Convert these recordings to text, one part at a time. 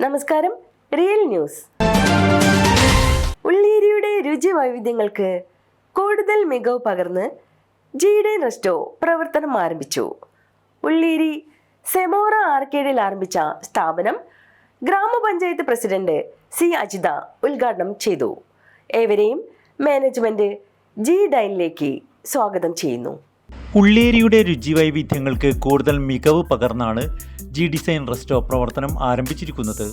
നമസ്കാരം, real news. ഉള്ളേരിയുടെ രുചി വൈവിധ്യങ്ങൾക്ക് കൂടുതൽ മികവ് പകർന്ന് ജീഡൈൻ റെസ്റ്റോ പ്രവർത്തനം ആരംഭിച്ചു. ഉള്ളേരി സെമോറ ആർക്കേഡിൽ ആരംഭിച്ച സ്ഥാപനം ഗ്രാമപഞ്ചായത്ത് പ്രസിഡന്റ് സി അജിത ഉദ്ഘാടനം ചെയ്തു. ഏവരെയും മാനേജ്മെന്റ് ജീഡൈനിലേക്ക് സ്വാഗതം ചെയ്യുന്നു. ഉള്ളേരിയുടെ രുചി വൈവിധ്യങ്ങൾക്ക് കൂടുതൽ മികവ് പകർന്നാണ് ജീഡൈൻ റെസ്റ്റോ പ്രവർത്തനം ആരംഭിച്ചിരിക്കുന്നത്.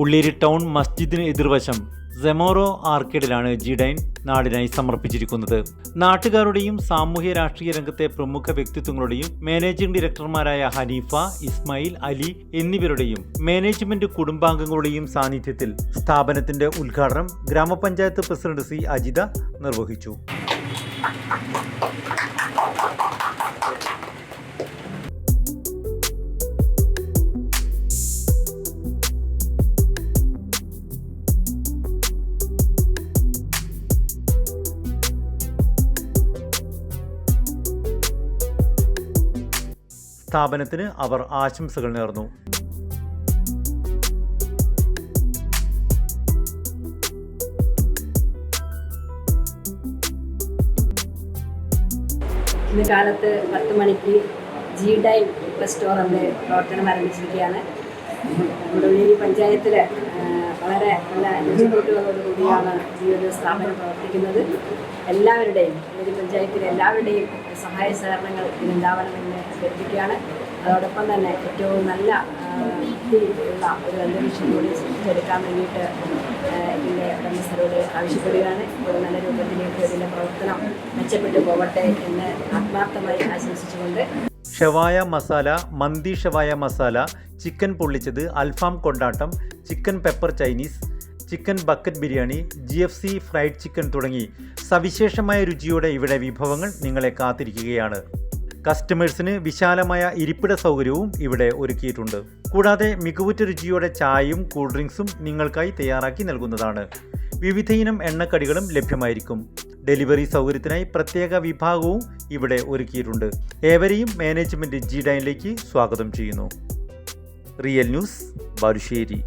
ഉള്ളേരി ടൗൺ മസ്ജിദിന് എതിർവശം സെമോറോ ആർക്കേഡിലാണ് ജീഡൈൻ നാടിനായി സമർപ്പിച്ചിരിക്കുന്നത്. നാട്ടുകാരുടെയും സാമൂഹ്യ രാഷ്ട്രീയ രംഗത്തെ പ്രമുഖ വ്യക്തിത്വങ്ങളുടെയും മാനേജിംഗ് ഡയറക്ടർമാരായ ഹനീഫ, ഇസ്മായിൽ, അലി എന്നിവരുടെയും മാനേജ്മെന്റ് കുടുംബാംഗങ്ങളുടെയും സാന്നിധ്യത്തിൽ സ്ഥാപനത്തിന്റെ ഉദ്ഘാടനം ഗ്രാമപഞ്ചായത്ത് പ്രസിഡന്റ് സി അജിത നിർവഹിച്ചു. സ്ഥാപനത്തിന് അവർ ആശംസകൾ നേർന്നു. ഇന്ന് കാലത്ത് 10 മണിക്ക് ജീഡൈൻ റെസ്റ്റോറൻറ്റ് പ്രവർത്തനം ആരംഭിച്ചിരിക്കുകയാണ്. നമ്മുടെ ഉള്ളേരി പഞ്ചായത്തിൽ വളരെ നല്ല രുചിക്കൂട്ടുകളോടുകൂടിയാണ് ഈ ഒരു സ്ഥാപനം പ്രവർത്തിക്കുന്നത്. എല്ലാവരുടെയും ഉള്ളേരി പഞ്ചായത്തിലെ എല്ലാവരുടെയും സഹായ സഹകരണങ്ങൾ ഇതിനുണ്ടാവണമെന്ന് അഭ്യർത്ഥിക്കുകയാണ്. അതോടൊപ്പം തന്നെ ഏറ്റവും നല്ല വൃത്തിയുള്ള ഒരു അന്തരീക്ഷം കൂടി സൃഷ്ടിച്ചെടുക്കാൻ വേണ്ടിയിട്ട് ഇതിൻ്റെ ഉടമസ്ഥരോട് ആവശ്യപ്പെടുകയാണ്. ഒരു നല്ല രൂപത്തിലേക്ക് ഇതിൻ്റെ പ്രവർത്തനം മെച്ചപ്പെട്ടു പോകട്ടെ എന്ന് ആത്മാർത്ഥമായി ആശംസിച്ചുകൊണ്ട് ഷവായ മസാല, മന്തി ഷവായ മസാല, ചിക്കൻ പൊള്ളിച്ചത്, അൽഫാം കൊണ്ടാട്ടം, chicken pepper Chinese, chicken bucket biryani, GFC fried chicken തുടങ്ങി സവിശേഷമായ രുചിയോടെ ഇവിടെ വിഭവങ്ങൾ നിങ്ങളെ കാത്തിരിക്കുകയാണ്. കസ്റ്റമേഴ്സിന് വിശാലമായ ഇരിപ്പിട സൗകര്യവും ഇവിടെ ഒരുക്കിയിട്ടുണ്ട്. കൂടാതെ മികവുറ്റ രുചിയോടെ ചായയും കൂൾ ഡ്രിങ്ക്സും നിങ്ങൾക്കായി തയ്യാറാക്കി നൽകുന്നതാണ്. വിവിധയിനം എണ്ണക്കടികളും ലഭ്യമായിരിക്കും. ഡെലിവറി സൗകര്യത്തിനായി പ്രത്യേക വിഭാഗവും ഇവിടെ ഒരുക്കിയിട്ടുണ്ട്. ഏവരെയും മാനേജ്മെന്റ് ജീഡൈനിലേക്ക് സ്വാഗതം ചെയ്യുന്നു. Real news, Balussery.